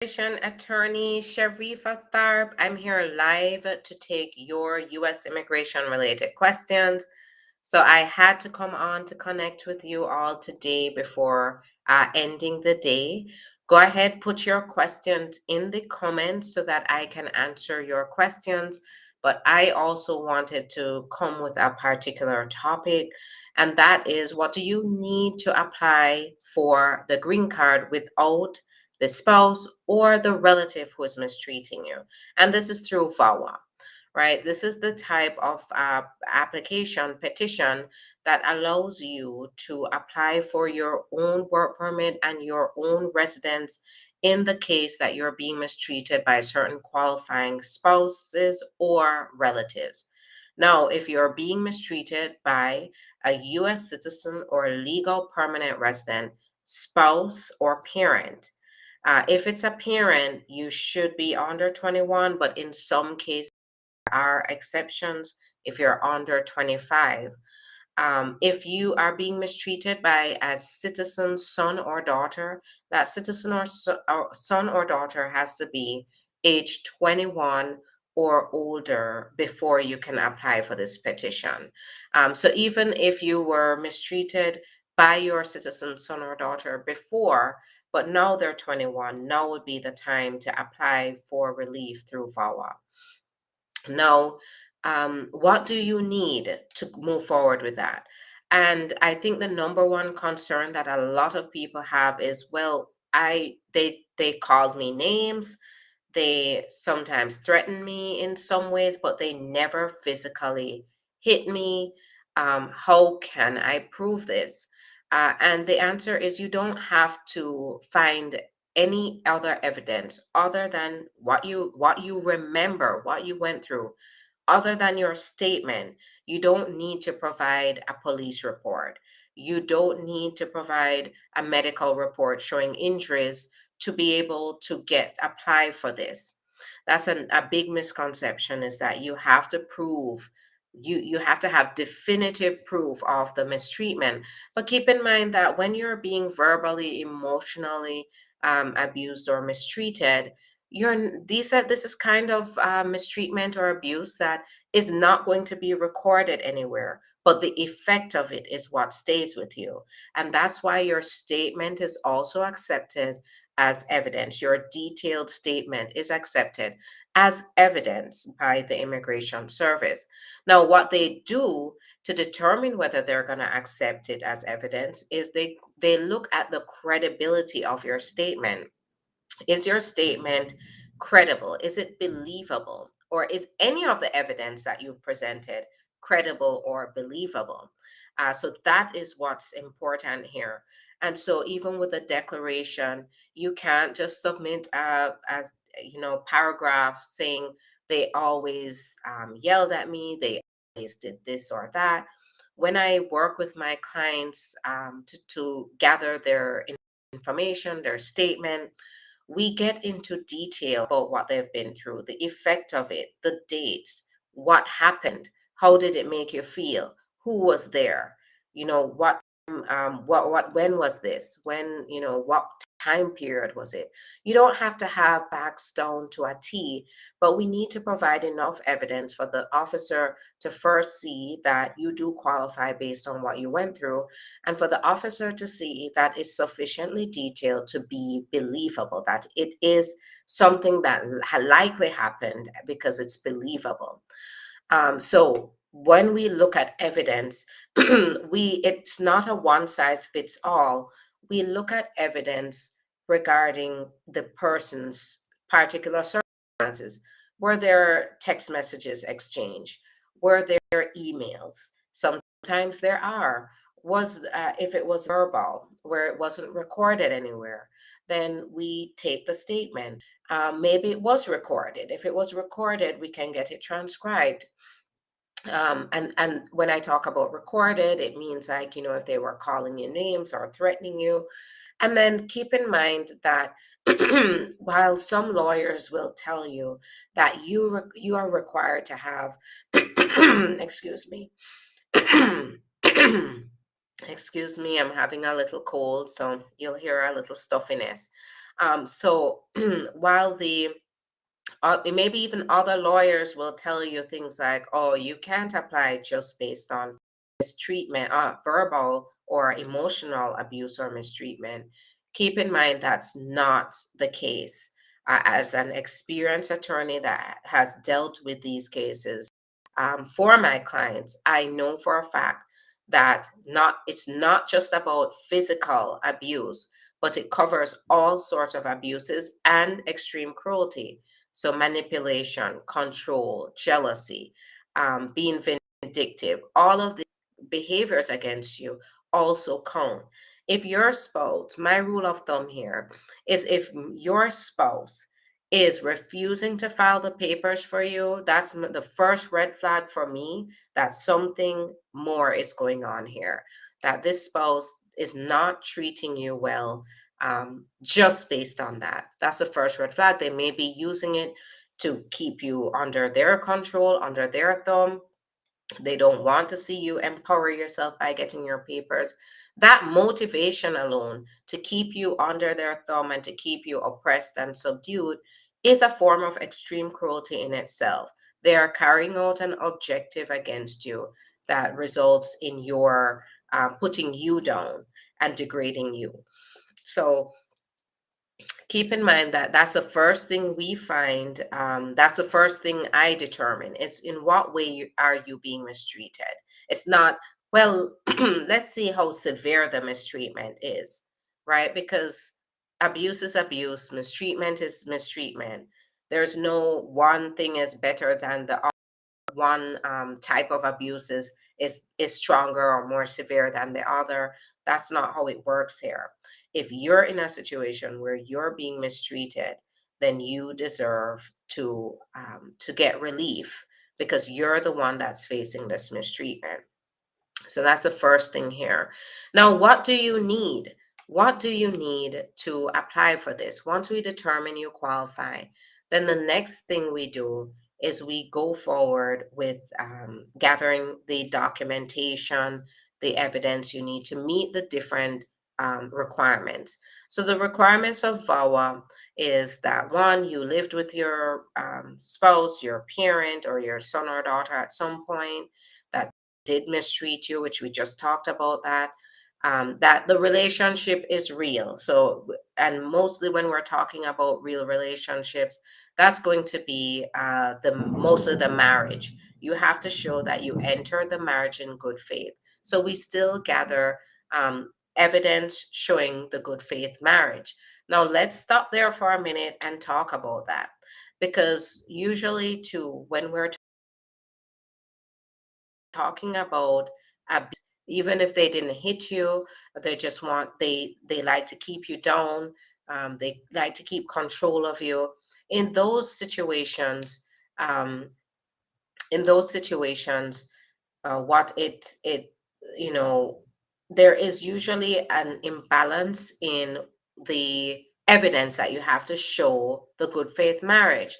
Attorney Sharifa Tharpe. I'm here live to take your U.S. immigration related questions. So I had to come on to connect with you all today before ending the day. Go ahead, put your questions in the comments so that I can answer your questions. But I also wanted to come with a particular topic, and that is, what do you need to apply for the green card without the spouse or the relative who is mistreating you? And this is through VAWA, right? This is the type of application, petition that allows you to apply for your own work permit and your own residence in the case that you're being mistreated by certain qualifying spouses or relatives. Now, if you're being mistreated by a U.S. citizen or legal permanent resident, spouse, or parent, if it's a parent, you should be under 21, but in some cases, are exceptions if you're under 25. If you are being mistreated by a citizen's son or daughter, that citizen or son or daughter has to be age 21 or older before you can apply for this petition. So even if you were mistreated by your citizen son or daughter before, but now they're 21, now would be the time to apply for relief through VAWA. Now, what do you need to move forward with that? And I think the number one concern that a lot of people have is, well, they called me names, they sometimes threaten me in some ways, but they never physically hit me. How can I prove this? And the answer is, you don't have to find any other evidence other than what you remember, what you went through, other than your statement. You don't need to provide a police report. You don't need to provide a medical report showing injuries to be able to apply for this. That's a big misconception, is that you have to prove, you have to have definitive proof of the mistreatment. But keep in mind that when you're being verbally, emotionally abused or mistreated, this is kind of mistreatment or abuse that is not going to be recorded anywhere, but the effect of it is what stays with you. And that's why your statement is also accepted as evidence. Your detailed statement is accepted as evidence by the Immigration Service. Now, what they do to determine whether they're going to accept it as evidence is they look at the credibility of your statement. Is your statement credible? Is it believable? Or is any of the evidence that you've presented credible or believable? So that is what's important here. And so even with a declaration, you can't just submit as paragraph saying they always yelled at me, they always did this or that. When I work with my clients to gather their information, their statement, we get into detail about what they've been through, the effect of it, the dates, what happened, how did it make you feel, who was there, when was this, what time period was it. You don't have to have facts down to a T, but we need to provide enough evidence for the officer to first see that you do qualify based on what you went through, and for the officer to see that it's sufficiently detailed to be believable, that it is something that likely happened because it's believable. So when we look at evidence, it's not a one size fits all. We look at evidence regarding the person's particular circumstances. Were there text messages exchanged? Were there emails? Sometimes there are. If it was verbal, where it wasn't recorded anywhere, then we take the statement. Maybe it was recorded. If it was recorded, we can get it transcribed. And when I talk about recorded, it means, like, if they were calling you names or threatening you. And then keep in mind that while some lawyers will tell you that you are required to have, excuse me, excuse me, I'm having a little cold, so you'll hear a little stuffiness. So while the maybe even other lawyers will tell you things like, oh, you can't apply just based on mistreatment, verbal or emotional abuse or mistreatment. Keep in mind that's not the case. As an experienced attorney that has dealt with these cases for my clients, I know for a fact that it's not just about physical abuse, but it covers all sorts of abuses and extreme cruelty. So, manipulation, control, jealousy, being vindictive, all of these behaviors against you also count. If your spouse, my rule of thumb here is if your spouse is refusing to file the papers for you, that's the first red flag for me that something more is going on here, that this spouse is not treating you well just based on that. That's the first red flag. They may be using it to keep you under their control, under their thumb. They don't want to see you empower yourself by getting your papers. That motivation alone to keep you under their thumb and to keep you oppressed and subdued is a form of extreme cruelty in itself. They are carrying out an objective against you that results in your putting you down and degrading you. So keep in mind that that's the first thing we find. That's the first thing I determine is in what way are you being mistreated. It's not, well, let's see how severe the mistreatment is, right? Because abuse is abuse, mistreatment is mistreatment. There's no one thing is better than the one type of abuse is stronger or more severe than the other. That's not how it works here. If you're in a situation where you're being mistreated, then you deserve to get relief because you're the one that's facing this mistreatment. So that's the first thing here. Now, what do you need? What do you need to apply for this? Once we determine you qualify, then the next thing we do is we go forward with gathering the documentation, the evidence you need to meet the different requirements. So the requirements of VAWA is that one, you lived with your spouse, your parent, or your son or daughter at some point, that did mistreat you, which we just talked about that. That the relationship is real. So, and mostly when we're talking about real relationships, that's going to be the mostly the marriage. You have to show that you entered the marriage in good faith. So we still gather evidence showing the good faith marriage. Now let's stop there for a minute and talk about that, because usually too when we're talking about abuse, even if they didn't hit you, they just want they like to keep you down. They like to keep control of you. In those situations, um, in those situations, what it you know there is usually an imbalance in the evidence that you have to show the good faith marriage,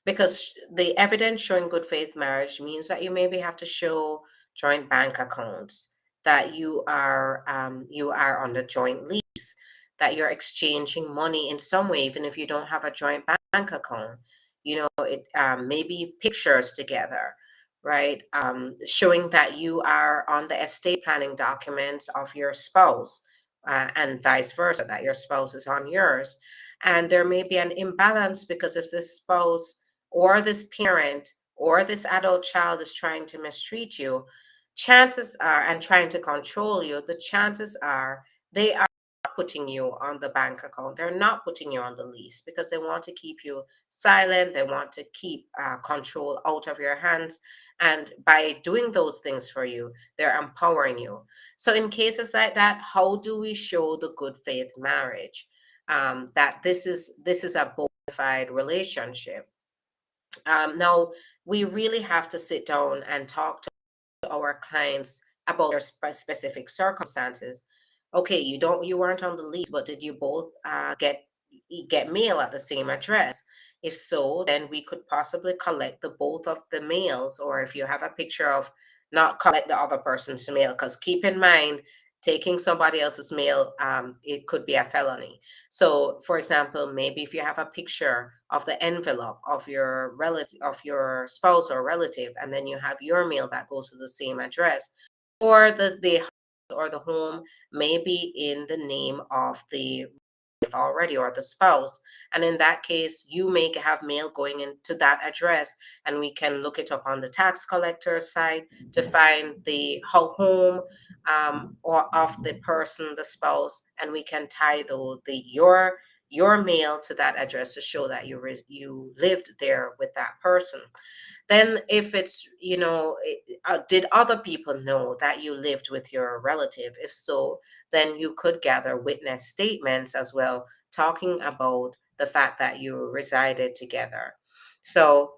because the evidence showing good faith marriage means that you maybe have to show joint bank accounts, that you are on the joint lease, that you're exchanging money in some way even if you don't have a joint bank account. It maybe pictures together, right? Showing that you are on the estate planning documents of your spouse, and vice versa, that your spouse is on yours. And there may be an imbalance because if this spouse or this parent or this adult child is trying to mistreat you, chances are, and trying to control you, the chances are they are putting you on the bank account. They're not putting you on the lease because they want to keep you silent. They want to keep control out of your hands. And by doing those things for you, they're empowering you. So, in cases like that, how do we show the good faith marriage, that this is a bona fide relationship? Now, we really have to sit down and talk to our clients about their specific circumstances. Okay, you weren't on the lease, but did you both get mail at the same address? If so, then we could possibly collect the both of the mails, or if you have a picture of, not collect the other person's mail, because keep in mind, taking somebody else's mail, it could be a felony. So, for example, maybe if you have a picture of the envelope of your relative, of your spouse or relative, and then you have your mail that goes to the same address, or the house or the home may be in the name of the already or the spouse, and in that case you may have mail going into that address, and we can look it up on the tax collector's site to find the home, or of the person, the spouse, and we can tie the your mail to that address to show that you lived there with that person. Then, if it's, did other people know that you lived with your relative? If so, then you could gather witness statements as well, talking about the fact that you resided together. So,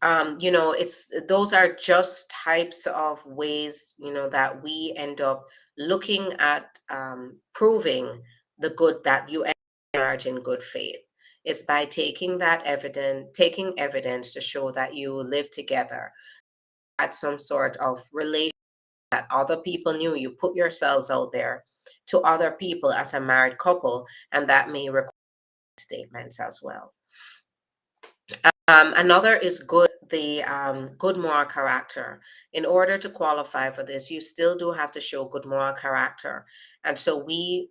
it's those are just types of ways, that we end up looking at, proving the good that you marriage in good faith. Is by taking evidence to show that you live together, at some sort of relation that other people knew. You put yourselves out there to other people as a married couple, and that may require statements as well. Another is good moral character. In order to qualify for this, you still do have to show good moral character. And so we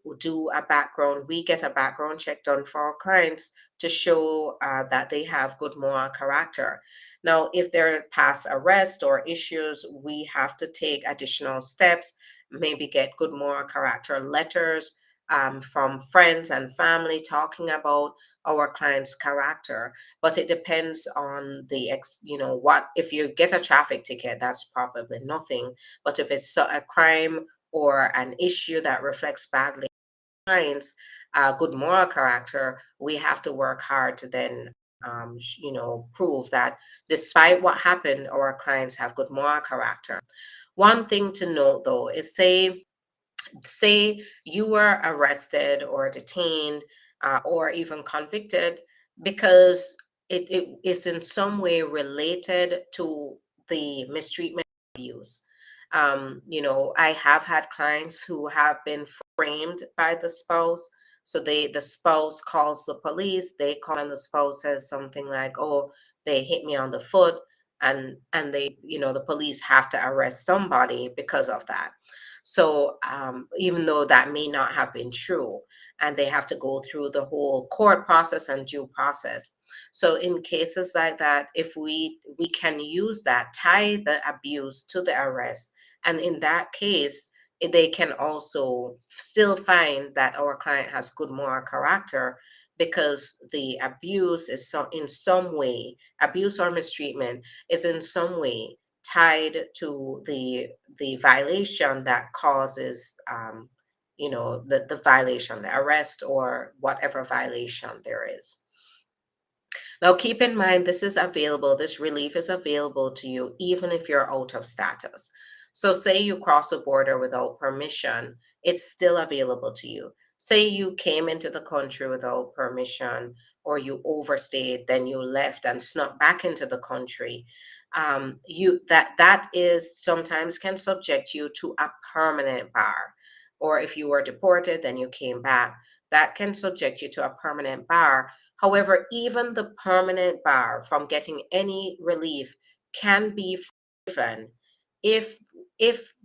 get a background check done for our clients to show that they have good moral character. Now, if there are past arrests or issues, we have to take additional steps, maybe get good moral character letters from friends and family talking about our client's character. But it depends on what. If you get a traffic ticket, that's probably nothing. But if it's a crime or an issue that reflects badly on clients good moral character, we have to work hard to then prove that despite what happened, our clients have good moral character. One thing to note though is, say you were arrested or detained, or even convicted, because it is in some way related to the mistreatment, abuse. I have had clients who have been framed by the spouse. So the spouse calls the police, they call, and the spouse says something like, oh, they hit me on the foot, and the police have to arrest somebody because of that. So, even though that may not have been true, and they have to go through the whole court process and due process. So, in cases like that, if we can use that, tie the abuse to the arrest, and in that case, they can also still find that our client has good moral character, because the abuse is in some way, abuse or mistreatment is in some way tied to the violation that causes, the violation, the arrest, or whatever violation there is. Now, keep in mind, this relief is available to you even if you're out of status. So, say you cross the border without permission, it's still available to you. Say you came into the country without permission, or you overstayed, then you left and snuck back into the country. That is sometimes can subject you to a permanent bar. Or if you were deported, then you came back, that can subject you to a permanent bar. However, even the permanent bar from getting any relief can be forgiven if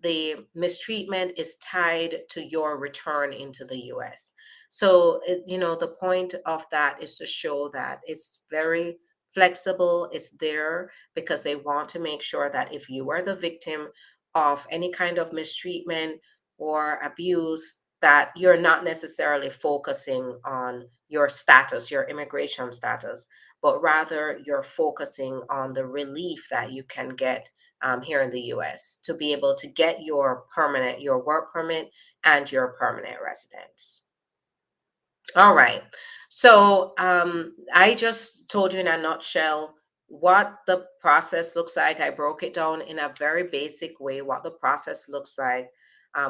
the mistreatment is tied to your return into the US. So, the point of that is to show that it's very flexible. It's there because they want to make sure that if you are the victim of any kind of mistreatment or abuse, that you're not necessarily focusing on your status, your immigration status, but rather you're focusing on the relief that you can get here in the US to be able to get your work permit and your permanent residence. All right. So, I just told you in a nutshell what the process looks like. I broke it down in a very basic way, what the process looks like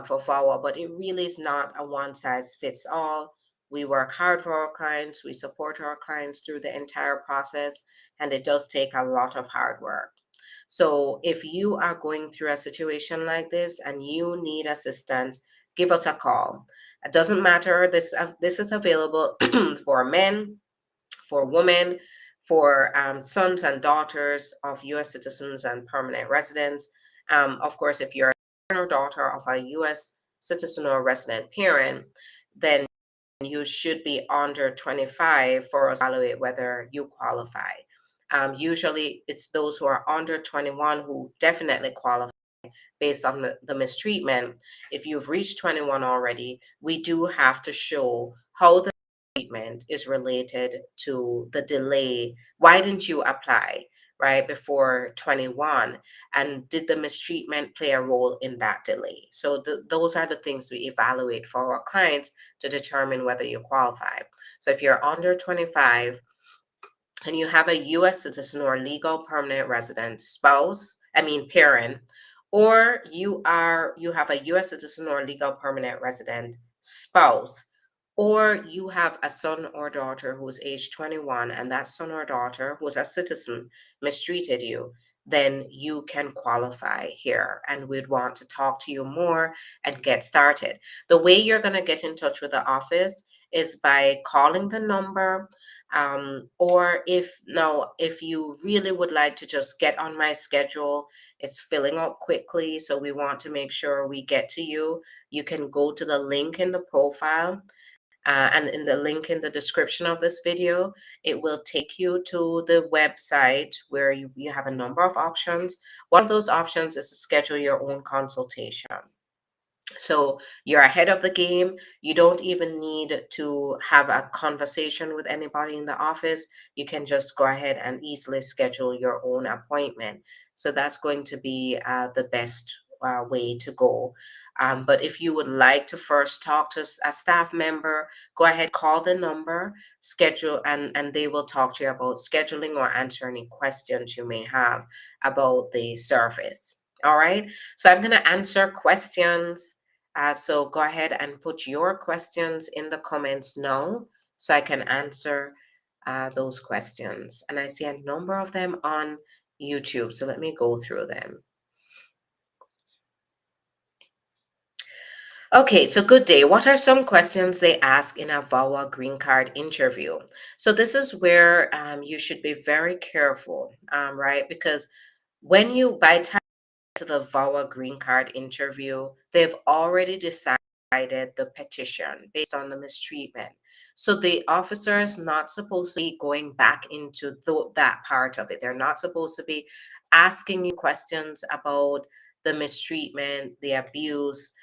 for VAWA, but it really is not a one size fits all. We work hard for our clients, we support our clients through the entire process, and it does take a lot of hard work. So if you are going through a situation like this and you need assistance, give us a call. It doesn't matter. This is available for men, for women, for sons and daughters of U.S. citizens and permanent residents. Of course, if you're a son or daughter of a U.S. citizen or resident parent, then you should be under 25 for us to evaluate whether you qualify. Usually, it's those who are under 21 who definitely qualify based on the mistreatment. If you've reached 21 already, we do have to show how the treatment is related to the delay. Why didn't you apply right before 21? And did the mistreatment play a role in that delay? So those are the things we evaluate for our clients to determine whether you qualify. So if you're under 25, and you have a U.S. citizen or legal permanent resident parent, or you have a U.S. citizen or legal permanent resident spouse, or you have a son or daughter who's age 21, and that son or daughter who's a citizen mistreated you, then you can qualify here, and we'd want to talk to you more and get started. The way you're going to get in touch with the office is by calling the number, or if you really would like to just get on my schedule, it's filling up quickly, so we want to make sure we get to you. You can go to the link in the profile, and in the link in the description of this video, it will take you to the website where you have a number of options. One of those options is to schedule your own consultation. So you're ahead of the game. You don't even need to have a conversation with anybody in the office. You can just go ahead and easily schedule your own appointment. So that's going to be the best way to go. But if you would like to first talk to a staff member, go ahead, call the number, schedule, and they will talk to you about scheduling or answer any questions you may have about the service. All right. So I'm going to answer questions. So go ahead and put your questions in the comments now so I can answer those questions. And I see a number of them on YouTube, so let me go through them. Okay, so good day. What are some questions they ask in a VAWA green card interview? So this is where you should be very careful, right? Because when you, by time to the VAWA green card interview, they've already decided the petition based on the mistreatment. So the officer is not supposed to be going back into that part of it. They're not supposed to be asking you questions about the mistreatment, the abuse.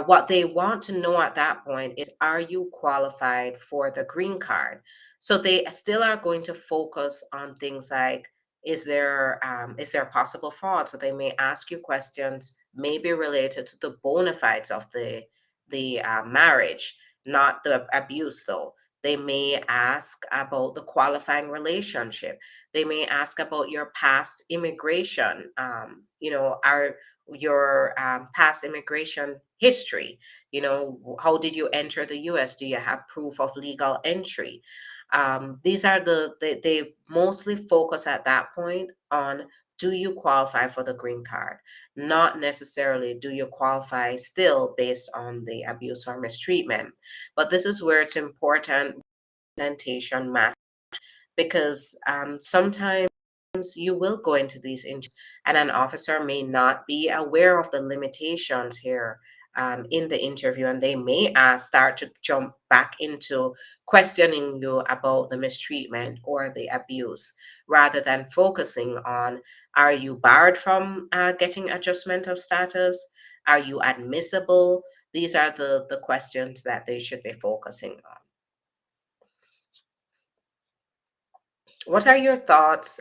What they want to know at that point is, are you qualified for the green card? So they still are going to focus on things like, is there possible fraud? So they may ask you questions maybe related to the bona fides of the marriage, not the abuse though. They may ask about the qualifying relationship. They may ask about your past immigration. Are your past immigration history. How did you enter the U.S.? Do you have proof of legal entry? These are they mostly focus at that point on, do you qualify for the green card? Not necessarily do you qualify still based on the abuse or mistreatment. But this is where it's important presentation match, because sometimes you will go into these interviews and an officer may not be aware of the limitations here in the interview, and they may start to jump back into questioning you about the mistreatment or the abuse, rather than focusing on, are you barred from getting adjustment of status? Are you admissible? These are the questions that they should be focusing on. What are your thoughts?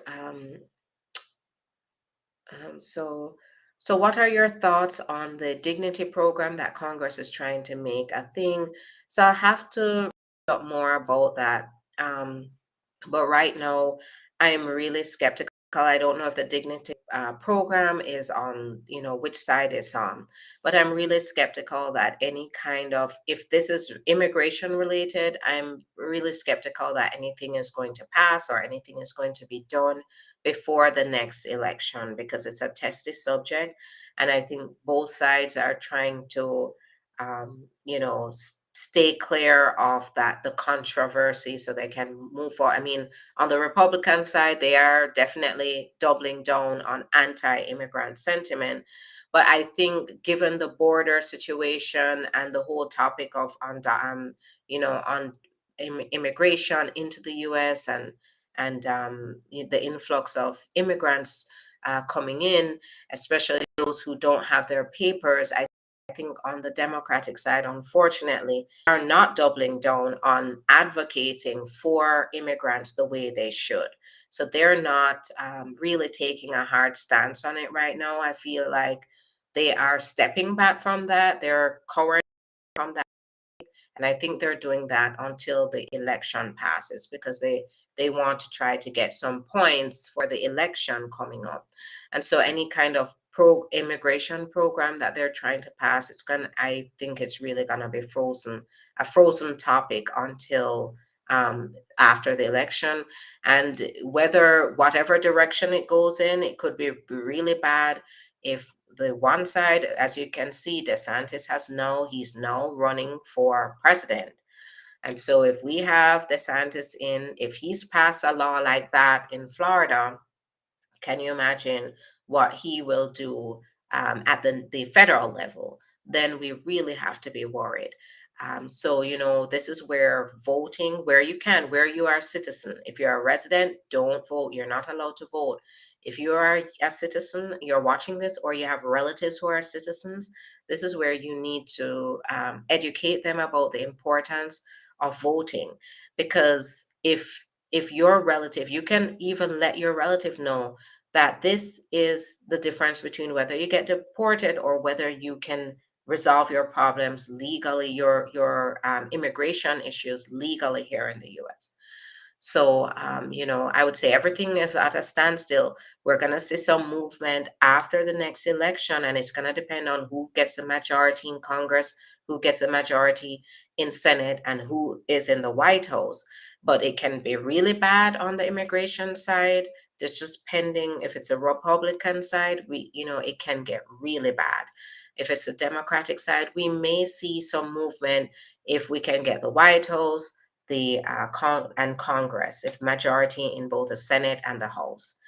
So, what are your thoughts on the dignity program that Congress is trying to make a thing? So I'll have to talk more about that. But right now, I am really skeptical I don't know if the dignity program is on, which side it's on. But I'm really skeptical that any kind of, if this is immigration related, I'm really skeptical that anything is going to pass or anything is going to be done before the next election, because it's a testy subject. And I think both sides are trying to, stay clear of that, the controversy, so they can move forward. I mean, on the Republican side, they are definitely doubling down on anti-immigrant sentiment. But I think, given the border situation and the whole topic of on immigration into the U.S. and the influx of immigrants coming in, especially those who don't have their papers, I think on the Democratic side, unfortunately, are not doubling down on advocating for immigrants the way they should. So they're not really taking a hard stance on it right now. I feel like they are stepping back from that. They're cowering from that. And I think they're doing that until the election passes, because they want to try to get some points for the election coming up. And so any kind of pro immigration program that they're trying to pass, I think it's really gonna be a frozen topic until after the election. And whatever direction it goes in, it could be really bad if the one side, as you can see, he's now running for president. And so if we have DeSantis if he's passed a law like that in Florida, can you imagine what he will do at the federal level? Then we really have to be worried. So, this is where voting, where you are a citizen. If you're a resident, don't vote. You're not allowed to vote. If you are a citizen, you're watching this, or you have relatives who are citizens, this is where you need to educate them about the importance of voting. Because if your relative, you can even let your relative know that this is the difference between whether you get deported or whether you can resolve your problems legally, your immigration issues legally here in the U.S. So, I would say everything is at a standstill. We're going to see some movement after the next election, and it's going to depend on who gets a majority in Congress, who gets a majority in Senate, and who is in the White House. But it can be really bad on the immigration side. It's just pending. If it's a Republican side, it can get really bad. If it's a Democratic side, we may see some movement if we can get the White House, the Congress, if majority in both the Senate and the House.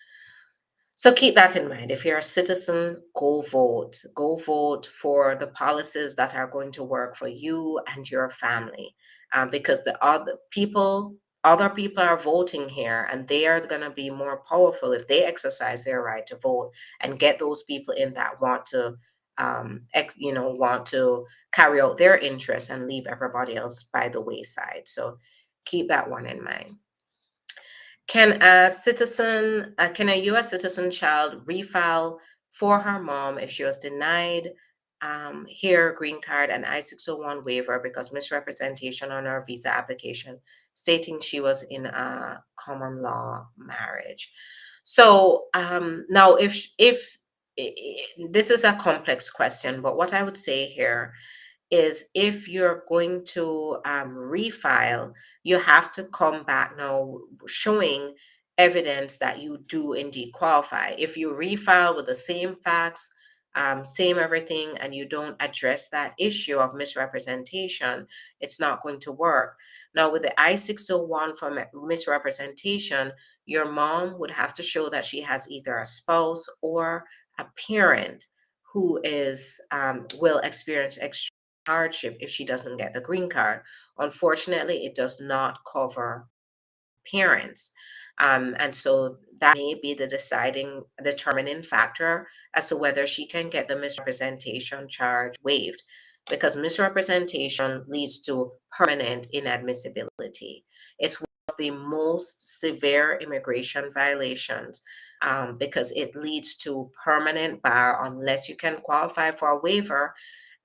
So keep that in mind. If you're a citizen, go vote. Go vote for the policies that are going to work for you and your family, because other people are voting here, and they are going to be more powerful if they exercise their right to vote and get those people in that want to carry out their interests and leave everybody else by the wayside. So keep that one in mind. Can a U.S. citizen child refile for her mom if she was denied her green card and I-601 waiver because misrepresentation on her visa application, stating she was in a common law marriage? So now, if this is a complex question, but what I would say here is, if you're going to refile, you have to come back now showing evidence that you do indeed qualify. If you refile with the same facts, same everything, and you don't address that issue of misrepresentation, it's not going to work. Now, with the I-601 for misrepresentation, your mom would have to show that she has either a spouse or a parent who will experience extreme hardship if she doesn't get the green card. Unfortunately, it does not cover parents. And so that may be the determining factor as to whether she can get the misrepresentation charge waived, because misrepresentation leads to permanent inadmissibility. It's one of the most severe immigration violations, because it leads to permanent bar unless you can qualify for a waiver.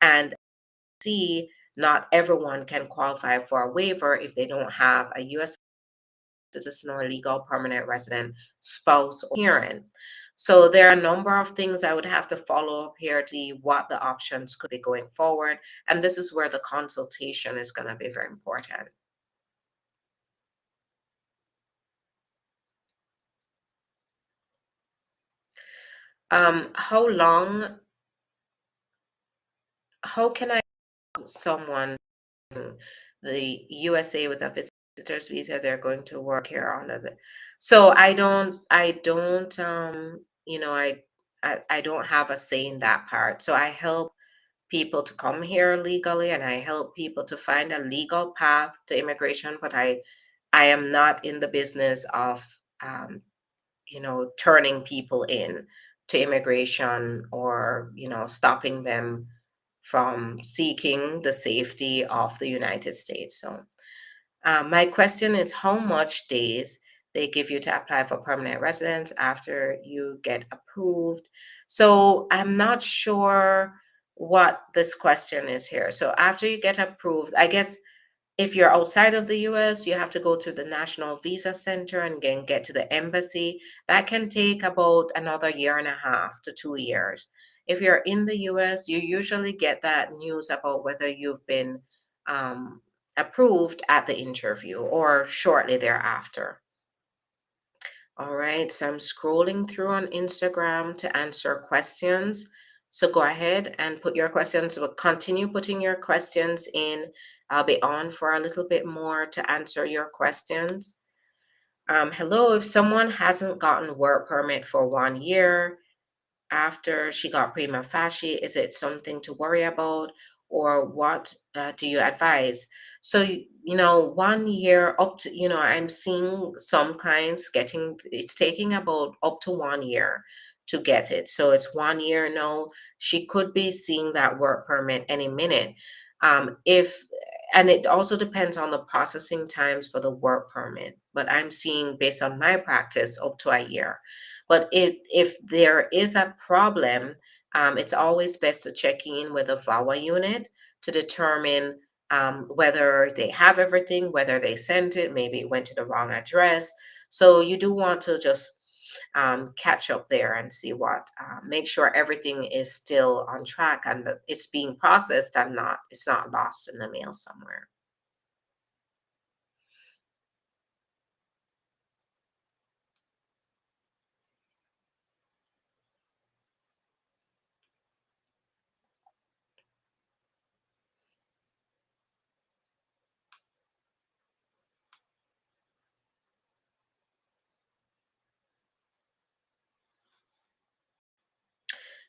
And not everyone can qualify for a waiver if they don't have a U.S. citizen or legal permanent resident, spouse, or parent. So there are a number of things I would have to follow up here to see what the options could be going forward. And this is where the consultation is going to be very important. How long, how can I help someone in the USA with a visitor's visa, they're going to work here under the, so I don't have a say in that part. So I help people to come here legally and I help people to find a legal path to immigration, but I am not in the business of turning people in to immigration or, stopping them from seeking the safety of the United States. So, my question is how much days they give you to apply for permanent residence after you get approved. So, I'm not sure what this question is here. So, after you get approved, I guess if you're outside of the US, you have to go through the National Visa Center and then get to the embassy. That can take about another year and a half to 2 years. If you're in the US, you usually get that news about whether you've been um, approved at the interview or shortly thereafter. All right, so I'm scrolling through on Instagram to answer questions. So go ahead and put your questions, but continue putting your questions in. I'll be on for a little bit more to answer your questions. Hello, if someone hasn't gotten work permit for 1 year, after she got prima facie? Is it something to worry about, or what do you advise? So, 1 year up to, I'm seeing some clients getting, it's taking about up to 1 year to get it. So it's 1 year now. She could be seeing that work permit any minute. If and it also depends on the processing times for the work permit, but I'm seeing based on my practice up to a year. But if there is a problem, it's always best to check in with a VAWA unit to determine whether they have everything, whether they sent it, maybe it went to the wrong address. So you do want to just catch up there and see make sure everything is still on track and that it's being processed and it's not lost in the mail somewhere.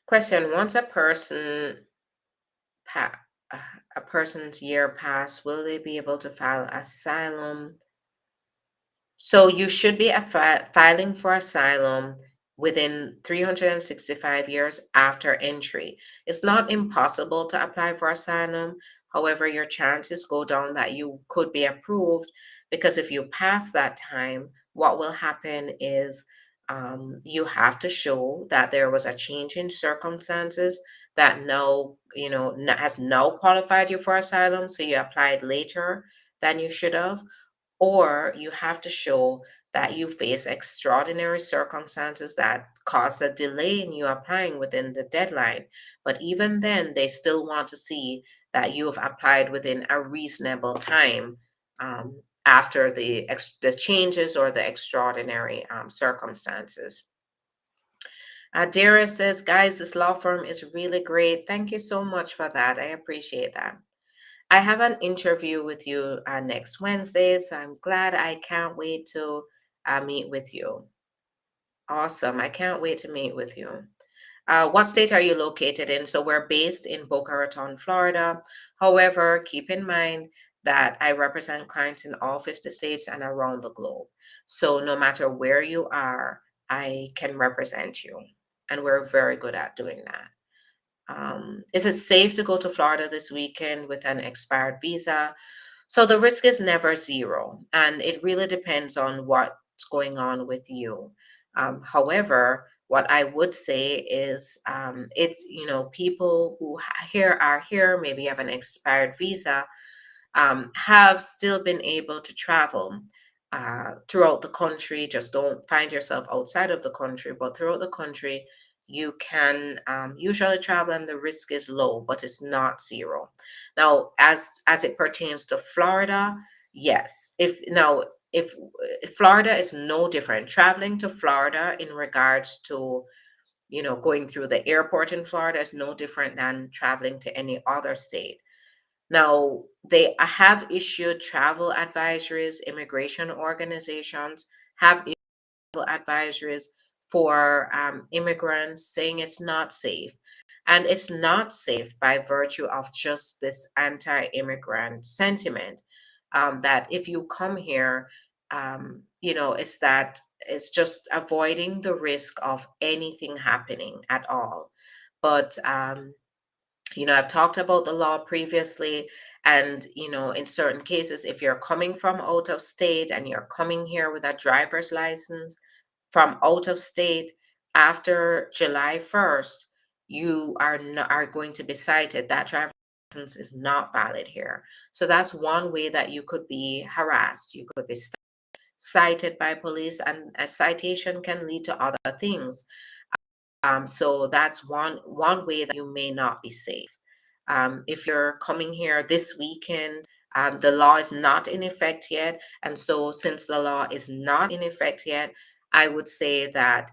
Question: Once pa- a person's year pass, will they be able to file asylum? So you should be filing for asylum within 365 years after entry. It's not impossible to apply for asylum. However, your chances go down that you could be approved because if you pass that time, what will happen is you have to show that there was a change in circumstances that now, has now qualified you for asylum. So you applied later than you should have, or you have to show that you face extraordinary circumstances that cause a delay in you applying within the deadline. But even then, they still want to see that you have applied within a reasonable time after the changes or the extraordinary circumstances. Dara says, guys, this law firm is really great. Thank you so much for that. I appreciate that. I have an interview with you next Wednesday, so I'm glad. I can't wait to meet with you. Awesome. I can't wait to meet with you. What state are you located in? So we're based in Boca Raton, Florida. However, keep in mind that I represent clients in all 50 states and around the globe. So no matter where you are, I can represent you. And we're very good at doing that. Is it safe to go to Florida this weekend with an expired visa? So the risk is never zero, and it really depends on what's going on with you. However, what I would say is it's, people who are here, maybe have an expired visa, have still been able to travel. throughout the country. Just don't find yourself outside of the country, but throughout the country, you can usually travel and the risk is low, but it's not zero. Now, as it pertains to Florida, yes. If Florida is no different, traveling to Florida in regards to going through the airport in Florida is no different than traveling to any other state. Now, they have issued travel advisories, immigration organizations have issued advisories for immigrants saying it's not safe. And it's not safe by virtue of just this anti immigrant sentiment, that if you come here, it's just avoiding the risk of anything happening at all. But I've talked about the law previously, and in certain cases, if you're coming from out of state and you're coming here with a driver's license from out of state after July 1st, you are going to be cited. That driver's license is not valid here. So that's one way that you could be harassed. You could be cited by police, and a citation can lead to other things. So that's one way that you may not be safe. If you're coming here this weekend, the law is not in effect yet. And so, since the law is not in effect yet, I would say that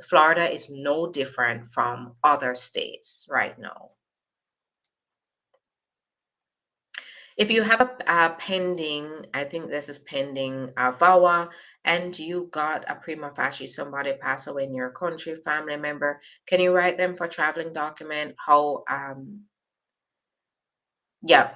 Florida is no different from other states right now. If you have a pending, I think this is pending VAWA, and you got a prima facie somebody pass away in your country, family member, can you write them for traveling document? Yeah.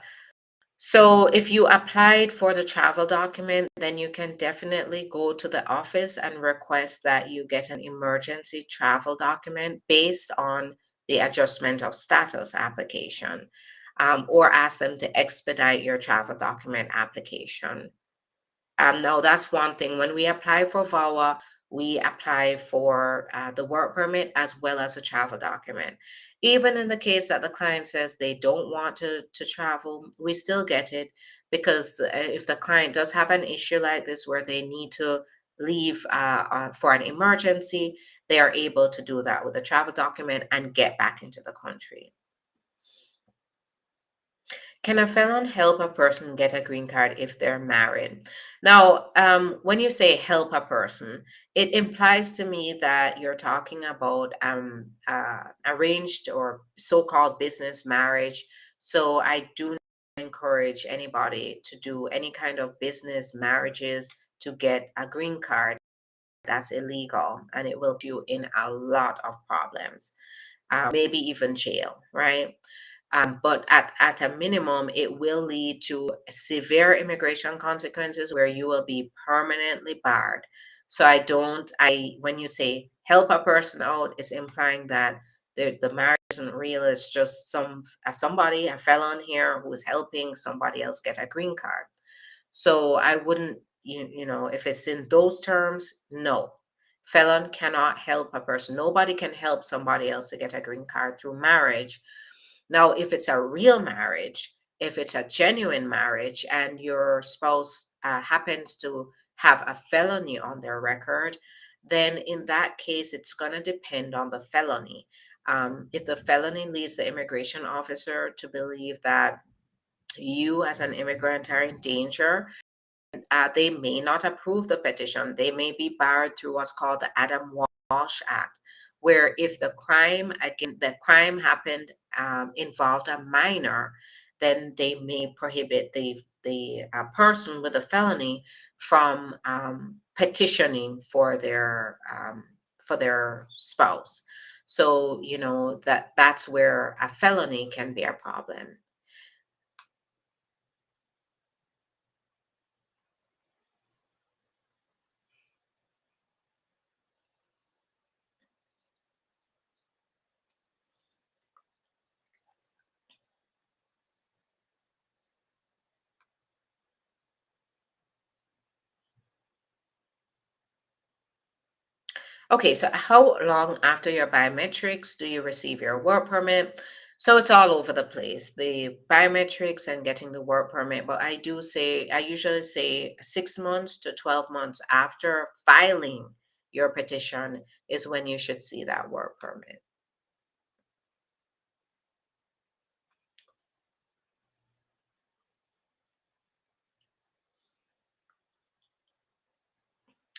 So if you applied for the travel document, then you can definitely go to the office and request that you get an emergency travel document based on the adjustment of status application, or ask them to expedite your travel document application. Now, that's one thing. When we apply for VAWA, we apply for the work permit as well as a travel document. Even in the case that the client says they don't want to travel, we still get it, because if the client does have an issue like this where they need to leave for an emergency, they are able to do that with a travel document and get back into the country. Can a felon help a person get a green card if they're married? Now, when you say help a person, it implies to me that you're talking about arranged or so-called business marriage. So I do not encourage anybody to do any kind of business marriages to get a green card. That's illegal, and it will put you in a lot of problems, maybe even jail, right? But at a minimum, it will lead to severe immigration consequences where you will be permanently barred. So when you say help a person out, it's implying that the marriage isn't real. It's just somebody, a felon here, who is helping somebody else get a green card. So I wouldn't, if it's in those terms, no. Felon cannot help a person. Nobody can help somebody else to get a green card through marriage. Now, if it's a real marriage, if it's a genuine marriage, and your spouse happens to have a felony on their record, then in that case, it's going to depend on the felony. If the felony leads the immigration officer to believe that you as an immigrant are in danger, they may not approve the petition. They may be barred through what's called the Adam Walsh Act, where if the crime happened, involved a minor, then they may prohibit the person with a felony from petitioning for their spouse. So that's where a felony can be a problem. Okay, so how long after your biometrics do you receive your work permit? So it's all over the place, the biometrics and getting the work permit. But I usually say 6 months to 12 months after filing your petition is when you should see that work permit.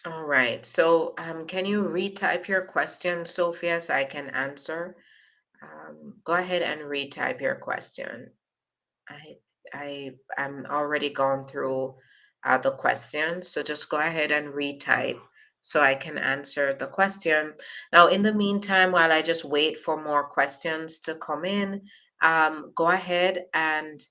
All right. So can you retype your question, Sophia, so I can answer? Go ahead and retype your question. I I'm already gone through the question, so just go ahead and retype so I can answer the question. Now, in the meantime, while I just wait for more questions to come in, go ahead and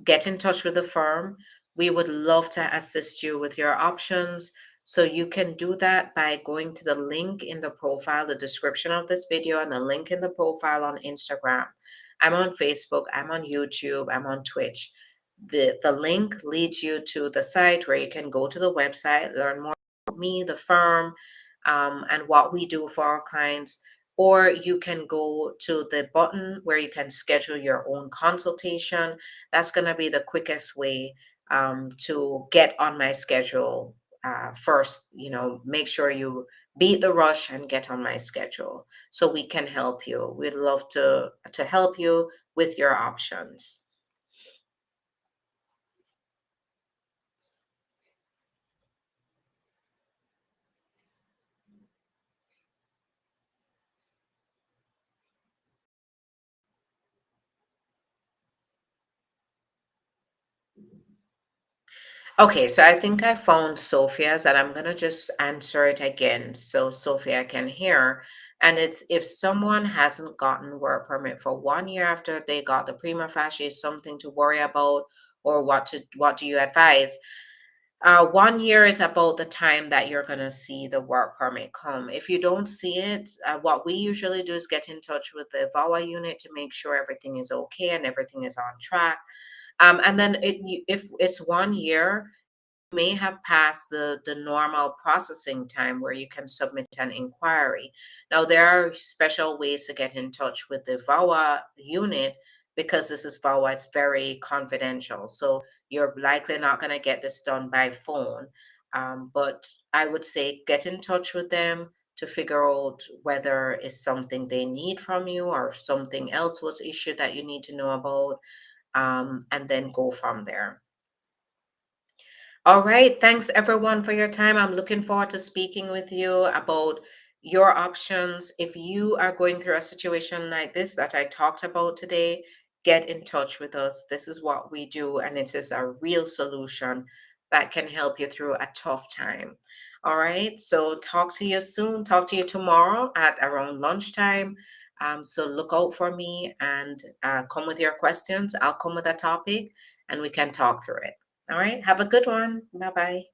get in touch with the firm. We would love to assist you with your options. So you can do that by going to the link in the profile, the description of this video, and the link in the profile on Instagram. I'm on Facebook, I'm on YouTube, I'm on Twitch. The link leads you to the site where you can go to the website, learn more about me, the firm, and what we do for our clients. Or you can go to the button where you can schedule your own consultation. That's going to be the quickest way to get on my schedule. First, make sure you beat the rush and get on my schedule so we can help you. We'd love to help you with your options. Okay, so I think I found Sophia's and I'm gonna just answer it again so Sophia can hear. And it's if someone hasn't gotten work permit for 1 year after they got the prima facie, something to worry about, or what do you advise? 1 year is about the time that you're gonna see the work permit come. If you don't see it, what we usually do is get in touch with the VAWA unit to make sure everything is okay and everything is on track. And then if it's 1 year, may have passed the normal processing time where you can submit an inquiry. Now, there are special ways to get in touch with the VAWA unit because this is VAWA, it's very confidential. So you're likely not going to get this done by phone. But I would say get in touch with them to figure out whether it's something they need from you or if something else was issued that you need to know about, and then go from there. All right. Thanks everyone for your time. I'm looking forward to speaking with you about your options. If you are going through a situation like this that I talked about today, get in touch with us. This is what we do, and it is a real solution that can help you through a tough time. All right. So, talk to you soon. Talk to you tomorrow at around lunchtime. So, look out for me and come with your questions. I'll come with a topic and we can talk through it. All right. Have a good one. Bye bye.